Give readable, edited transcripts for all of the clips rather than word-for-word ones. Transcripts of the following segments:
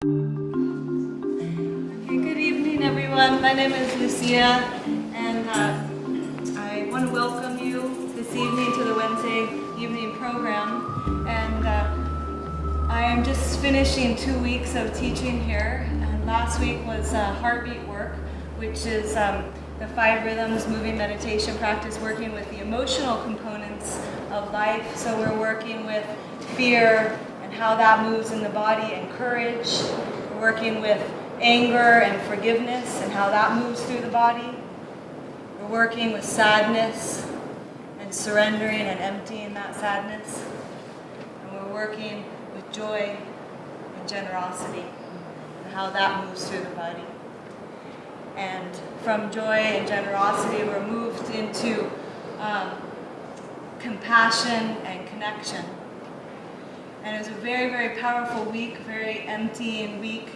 Okay, good evening, everyone. My name is Lucia, and I want to welcome you this evening to the Wednesday evening program. And I am just finishing 2 weeks of teaching here, and last week was heartbeat work, which is the 5 rhythms moving meditation practice, working with the emotional components of life. So we're working with fear and how that moves in the body, and courage. We're working with anger and forgiveness and how that moves through the body. We're working with sadness and surrendering and emptying that sadness. And we're working with joy and generosity and how that moves through the body. And from joy and generosity, we're moved into compassion and connection. And it was a very, very powerful week, very emptying week.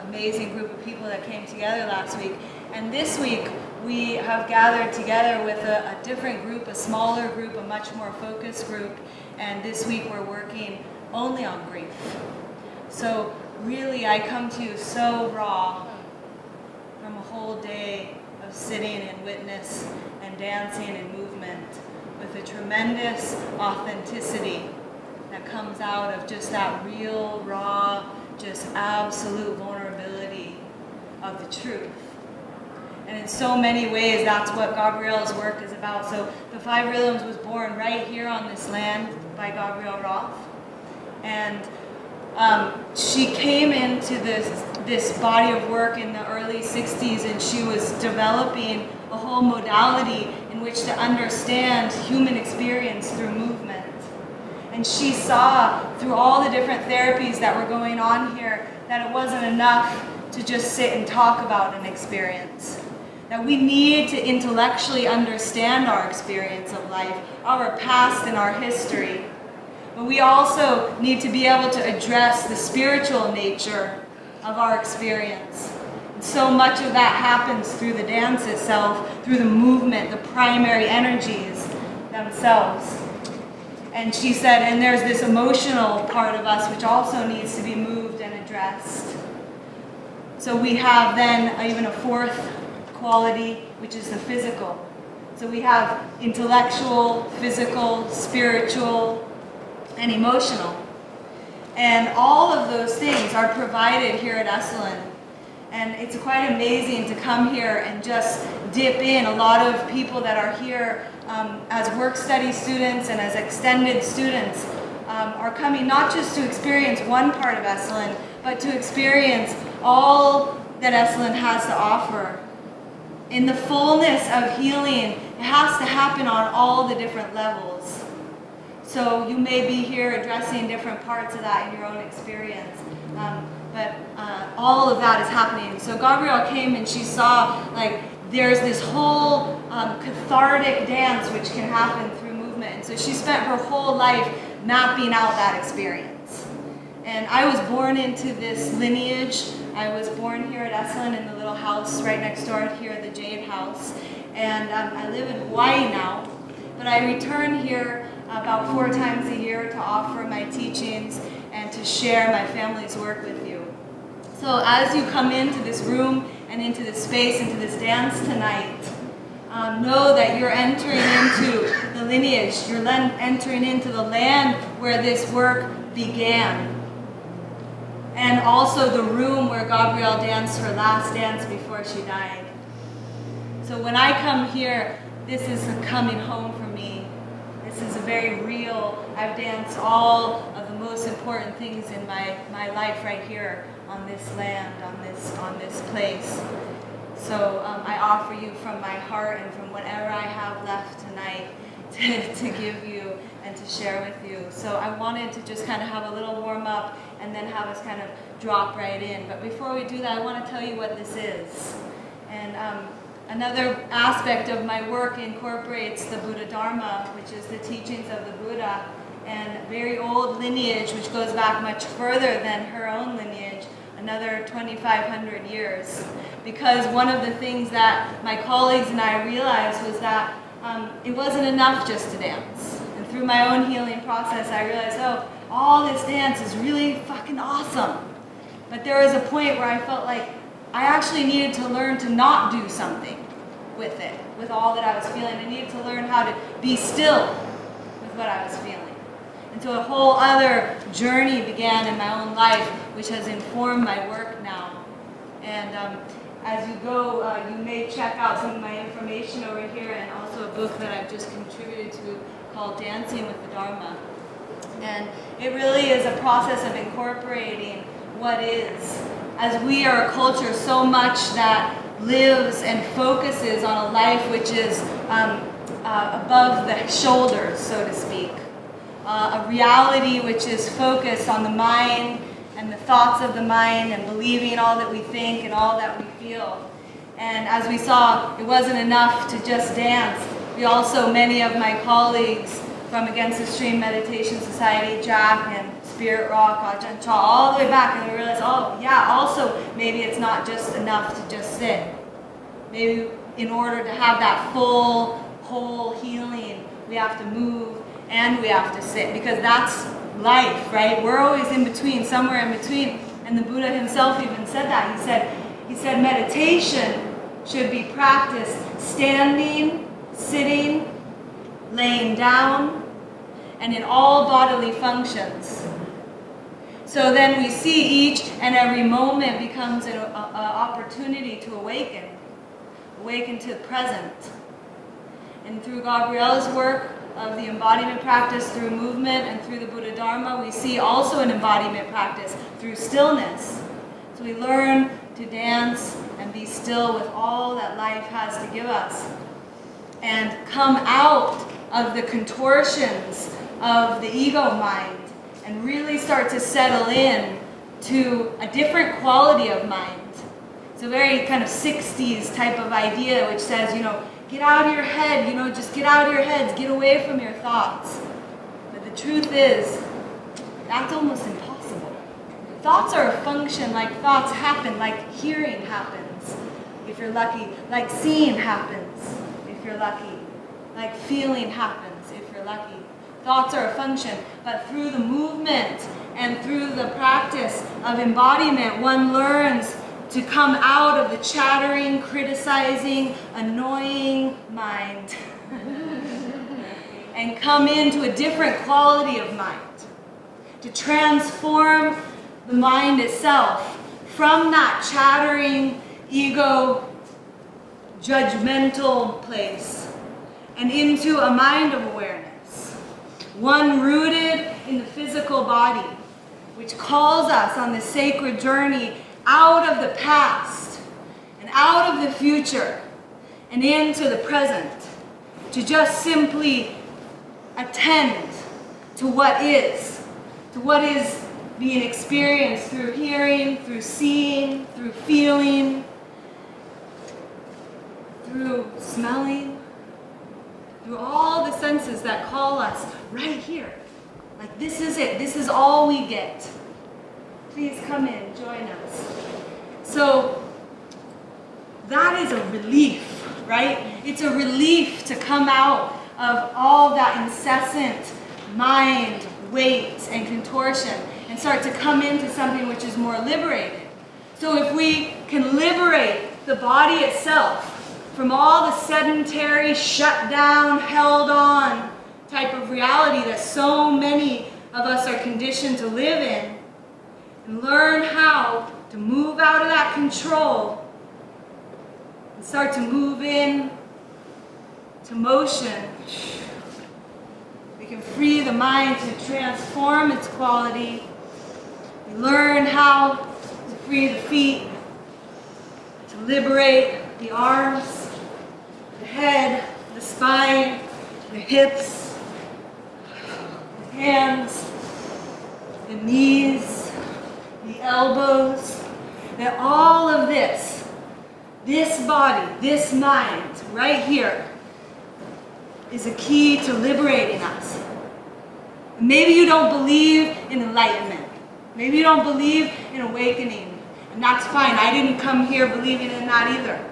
Amazing group of people that came together last week. And this week, we have gathered together with a different group, a smaller group, a much more focused group. And this week, we're working only on grief. So really, I come to you so raw from a whole day of sitting in witness and dancing and movement with a tremendous authenticity that comes out of just that real, raw, just absolute vulnerability of the truth. And in so many ways, that's what Gabrielle's work is about. So the 5 Rhythms was born right here on this land by Gabrielle Roth. And she came into this body of work in the early 60s, and she was developing a whole modality in which to understand human experience through movement. And she saw through all the different therapies that were going on here that it wasn't enough to just sit and talk about an experience. That we need to intellectually understand our experience of life, our past and our history. But we also need to be able to address the spiritual nature of our experience. And so much of that happens through the dance itself, through the movement, the primary energies themselves. And she said, and there's this emotional part of us which also needs to be moved and addressed. So we have then even a 4th quality, which is the physical. So we have intellectual, physical, spiritual, and emotional. And all of those things are provided here at Esalen. And it's quite amazing to come here and just dip in. A lot of people that are here as work study students and as extended students are coming not just to experience one part of Esalen, but to experience all that Esalen has to offer. In the fullness of healing, it has to happen on all the different levels. So you may be here addressing different parts of that in your own experience. But all of that is happening. So Gabrielle came and she saw there's this whole cathartic dance which can happen through movement. And so she spent her whole life mapping out that experience. And I was born into this lineage. I was born here at Esalen in the little house right next door here, the Jade House. And I live in Hawaii now. But I return here about 4 times a year to offer my teachings and to share my family's work with you. So as you come into this room and into this space, into this dance tonight, know that you're entering into the lineage, you're entering into the land where this work began. And also the room where Gabrielle danced her last dance before she died. So when I come here, this is a coming home for me. This is a very real, I've danced all of the most important things in my life right here on this land, on this place. So I offer you from my heart and from whatever I have left tonight to give you and to share with you. So I wanted to just kind of have a little warm up and then have us kind of drop right in. But before we do that, I want to tell you what this is. And another aspect of my work incorporates the Buddha Dharma, which is the teachings of the Buddha, and very old lineage, which goes back much further than her own lineage, another 2,500 years. Because one of the things that my colleagues and I realized was that it wasn't enough just to dance. And through my own healing process, I realized, all this dance is really fucking awesome. But there was a point where I felt like I actually needed to learn to not do something with it, with all that I was feeling. I needed to learn how to be still with what I was feeling. And so a whole other journey began in my own life, which has informed my work now. And as you go, you may check out some of my information over here, and also a book that I've just contributed to called Dancing with the Dharma. And it really is a process of incorporating what is. As we are a culture so much that lives and focuses on a life which is above the shoulders, so to speak. A reality which is focused on the mind and the thoughts of the mind and believing all that we think and all that we feel. And as we saw, it wasn't enough to just dance. We also, many of my colleagues from Against the Stream Meditation Society, Jack and Spirit Rock, Ajahn Chah, all the way back, and we realized, oh yeah, also maybe it's not just enough to just sit. Maybe in order to have that full, whole healing, we have to move and we have to sit, because that's life, right? We're always in between, somewhere in between. And the Buddha himself even said that. He said meditation should be practiced standing, sitting, laying down, and in all bodily functions. So then we see each and every moment becomes an opportunity to awaken to the present. And through Gabrielle's work of the embodiment practice through movement and through the Buddha Dharma, we see also an embodiment practice through stillness. So we learn to dance and be still with all that life has to give us, and come out of the contortions of the ego mind and really start to settle in to a different quality of mind. It's a very kind of 60s type of idea which says, get out of your head, just get out of your heads, get away from your thoughts. But the truth is, that's almost impossible. Thoughts are a function, like thoughts happen, like hearing happens, if you're lucky, like seeing happens, if you're lucky, like feeling happens, if you're lucky. Thoughts are a function, but through the movement and through the practice of embodiment, one learns to come out of the chattering, criticizing, annoying mind and come into a different quality of mind. To transform the mind itself from that chattering, ego, judgmental place and into a mind of awareness. One rooted in the physical body, which calls us on this sacred journey out of the past and out of the future and into the present, to just simply attend to what is being experienced through hearing, through seeing, through feeling, through smelling, through all the senses that call us right here. Like, this is it. This is all we get. Please come in, join us. So that is a relief, right? It's a relief to come out of all that incessant mind, weight, and contortion and start to come into something which is more liberated. So if we can liberate the body itself from all the sedentary, shut down, held on type of reality that so many of us are conditioned to live in, and learn how to move out of that control and start to move in to motion. We can free the mind to transform its quality. We learn how to free the feet, to liberate the arms, the head, the spine, the hips, the hands, the knees, the elbows, that all of this body, this mind, right here, is a key to liberating us. Maybe you don't believe in enlightenment. Maybe you don't believe in awakening, and that's fine. I didn't come here believing in that either.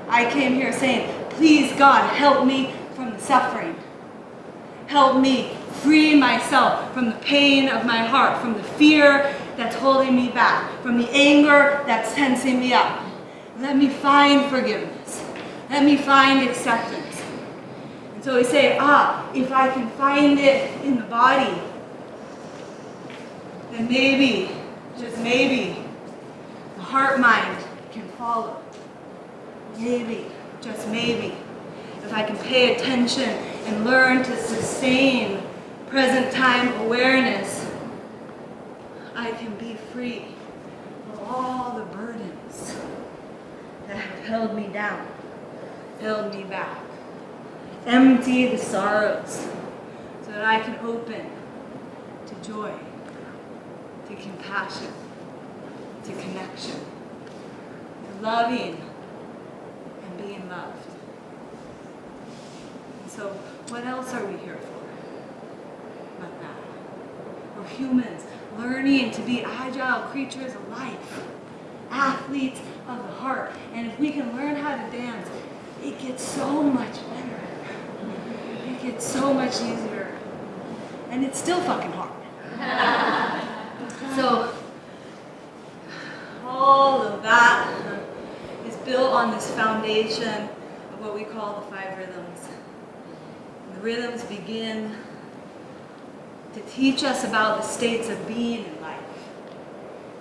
I came here saying, please God, help me from the suffering. Help me free myself from the pain of my heart, from the fear that's holding me back, from the anger that's tensing me up. Let me find forgiveness. Let me find acceptance. And so we say, if I can find it in the body, then maybe, just maybe, the heart-mind can follow. Maybe, just maybe, if I can pay attention and learn to sustain present time awareness, I can be free of all the burdens that have held me down, held me back. Empty the sorrows so that I can open to joy, to compassion, to connection, to loving and being loved. And so what else are we here for but that? We're humans learning to be agile creatures of life, athletes of the heart. And if we can learn how to dance, it gets so much better. It gets so much easier. And it's still fucking hard. So all of that is built on this foundation of what we call the 5 rhythms. And the rhythms begin to teach us about the states of being in life.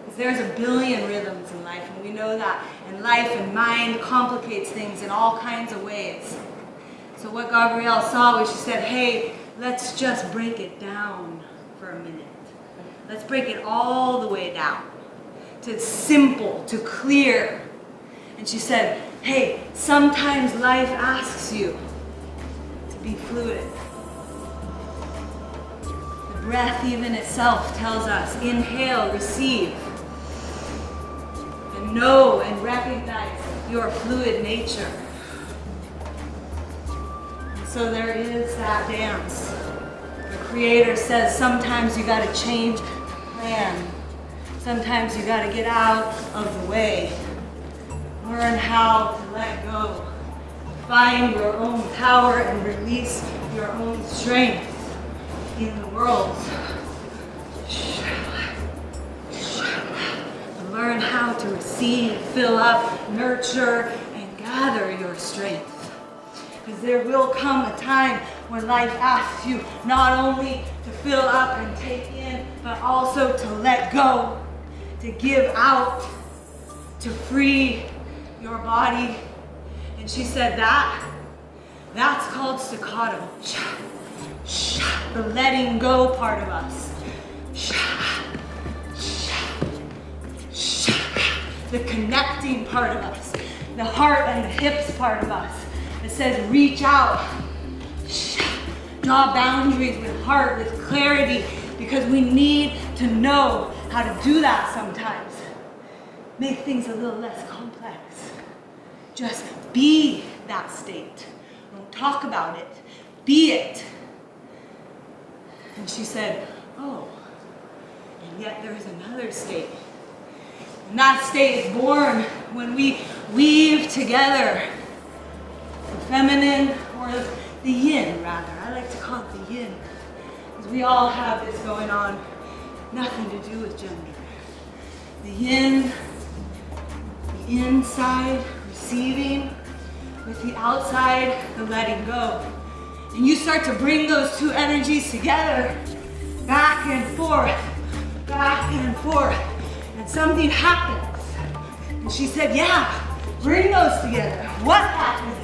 Because there's a billion rhythms in life, and we know that. And life and mind complicates things in all kinds of ways. So what Gabrielle saw was she said, hey, let's just break it down for a minute. Let's break it all the way down to simple, to clear. And she said, hey, sometimes life asks you to be fluid. The breath even itself tells us, inhale, receive, and know and recognize your fluid nature. So there is that dance. The Creator says sometimes you got to change plan. Sometimes you got to get out of the way. Learn how to let go. Find your own power and release your own strength in the world. Learn how to receive, fill up, nurture, and gather your strength. Because there will come a time when life asks you not only to fill up and take in, but also to let go, to give out, to free your body. And she said that's called staccato. The letting go part of us. The connecting part of us. The heart and the hips part of us. It says reach out, draw boundaries with heart, with clarity, because we need to know how to do that sometimes. Make things a little less complex. Just be that state. Don't talk about it. Be it. And she said, oh, and yet there's another state. And that state is born when we weave together the feminine, or the yin rather. I like to call it the yin. Because we all have this going on. Nothing to do with gender. The yin, the inside, receiving, with the outside, the letting go. And you start to bring those two energies together, back and forth, and something happens. And she said, yeah, bring those together. What happens?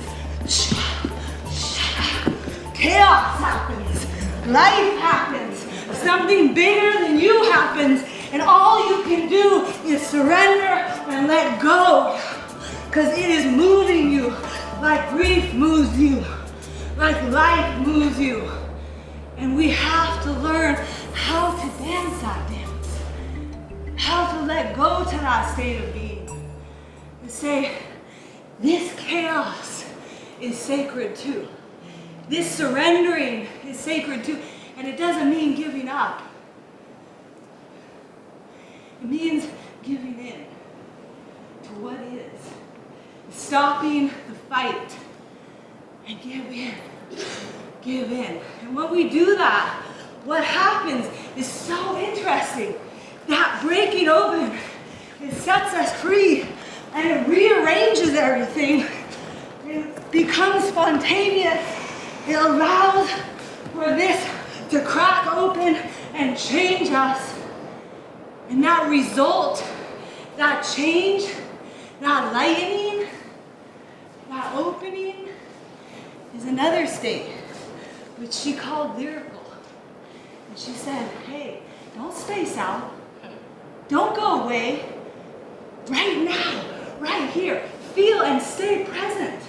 Chaos happens. Life happens. Something bigger than you happens. And all you can do is surrender and let go. Because it is moving you like grief moves you. Like life moves you. And we have to learn how to dance that dance. How to let go to that state of being. And say, this chaos is sacred too. This surrendering is sacred too. And it doesn't mean giving up. It means giving in to what is. Stopping the fight and give in. Give in. And when we do that, what happens is so interesting. that breaking open, it sets us free and it rearranges everything. It becomes spontaneous. It allows for this to crack open and change us. And that result, that change, that lightening, that opening is another state, which she called lyrical. And she said, hey, don't space out. Don't go away. Right now, right here, feel and stay present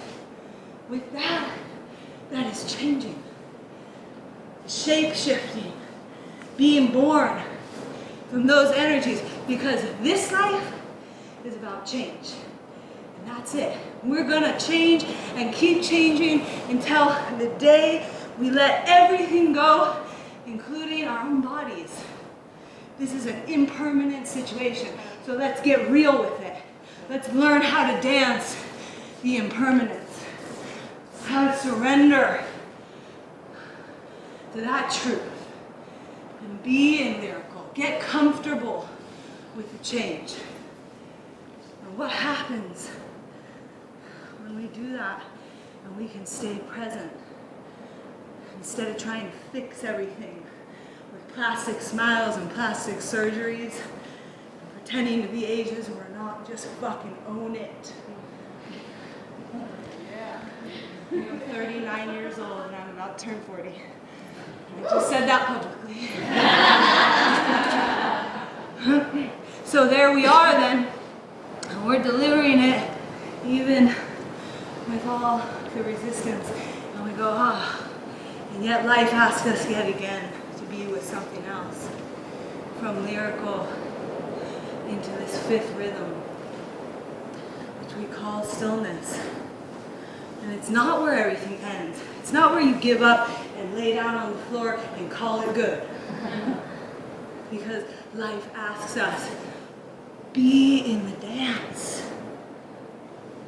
with that is changing, shape-shifting, being born from those energies, because this life is about change. And that's it. We're gonna change and keep changing until the day we let everything go, including our own bodies. This is an impermanent situation, so let's get real with it. Let's learn how to dance the impermanence, how to surrender to that truth, and be in lyrical. Get comfortable with the change. And what happens when we do that and we can stay present instead of trying to fix everything with plastic smiles and plastic surgeries and pretending to be ages who are not, just fucking own it. Yeah. I'm 39 years old and I'm about to turn 40. I just said that publicly. So there we are then, and we're delivering it even with all the resistance. And we go, and yet life asks us yet again to be with something else. From lyrical into this fifth rhythm, which we call stillness. And it's not where everything ends. It's not where you give up and lay down on the floor and call it good. Because life asks us, be in the dance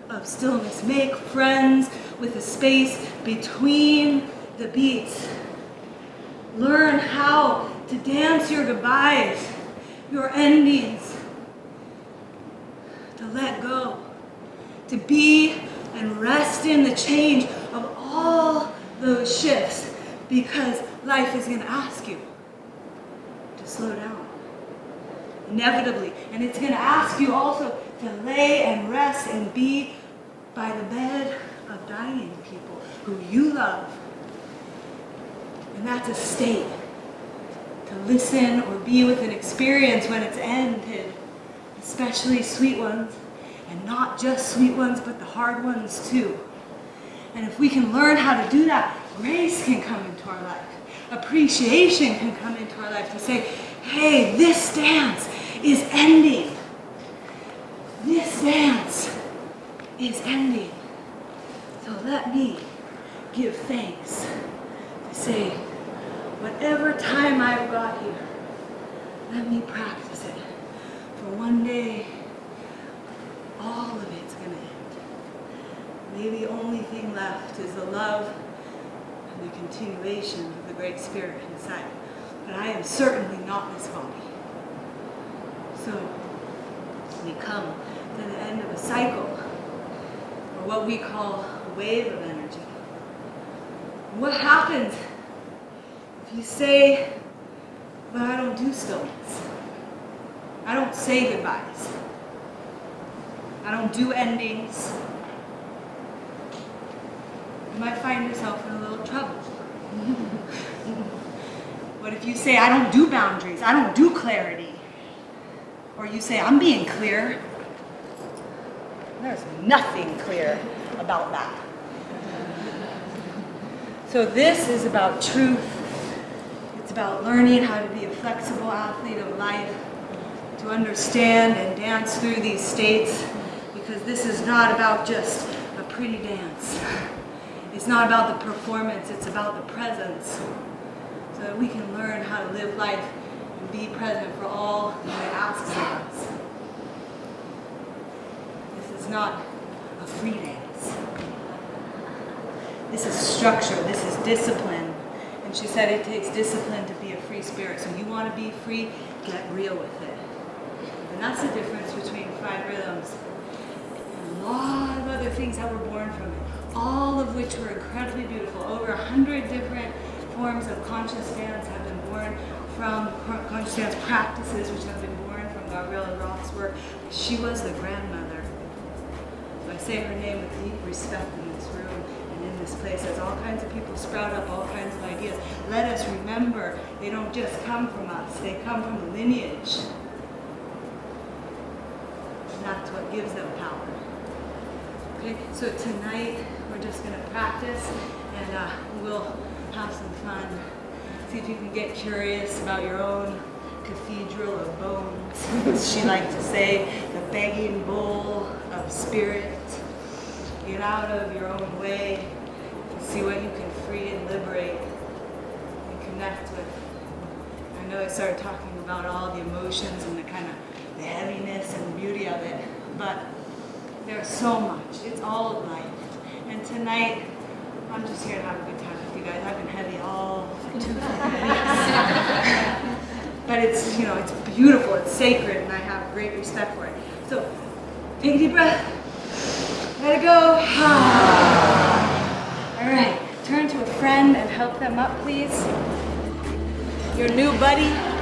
of stillness. Make friends with the space between the beats. Learn how to dance your goodbyes, your endings, to let go, to be and rest in the change of all those shifts, because life is going to ask you to slow down, inevitably. And it's going to ask you also to lay and rest and be by the bed of dying people who you love. And that's a state, to listen or be with an experience when it's ended, especially sweet ones, and not just sweet ones, but the hard ones too. And if we can learn how to do that, grace can come into our life. Appreciation can come into our life to say, hey, this dance is ending. This dance is ending. So let me give thanks to say, whatever time I've got here, let me practice it. For one day, all of it's going to end. Maybe the only thing left is the love and the continuation of the Great Spirit inside. But I am certainly not this body. So we come to the end of a cycle, or what we call a wave of energy. What happens if you say, but I don't do stillness? I don't say goodbyes. I don't do endings. You might find yourself in a little trouble. What if you say, I don't do boundaries, I don't do clarity? Or you say, I'm being clear. There's nothing clear about that. So this is about truth. It's about learning how to be a flexible athlete of life, to understand and dance through these states, because this is not about just a pretty dance. It's not about the performance, it's about the presence, so that we can learn how to live life and be present for all that it asks of us. This is not a free dance. This is structure, this is discipline. And She said it takes discipline to be a free spirit. So you want to be free, get real with it. And that's the difference between 5 rhythms and a lot of other things that were born from it, all of which were incredibly beautiful. Over 100 different forms of conscious dance have been born from conscious dance practices, which have been born from Gabrielle Roth's work. She was the grandmother. So I say her name with deep respect in this room and in this place as all kinds of people sprout up all kinds of ideas. Let us remember, they don't just come from us, they come from a lineage. And that's what gives them power. Okay, so tonight we're just going to practice and we'll have some fun. See if you can get curious about your own cathedral of bones, as she liked to say, the begging bowl of spirit. Get out of your own way and see what you can free and liberate and connect with. I know I started talking about all the emotions and the kind of the heaviness and the beauty of it, but there's so much. It's all life. And tonight, I'm just here to have a good time with you guys. I've been heavy all 2 days. But it's, you know, it's beautiful, it's sacred, and I have great respect for it. So, take a deep breath. Let it go. All right, turn to a friend and help them up, please. Your new buddy.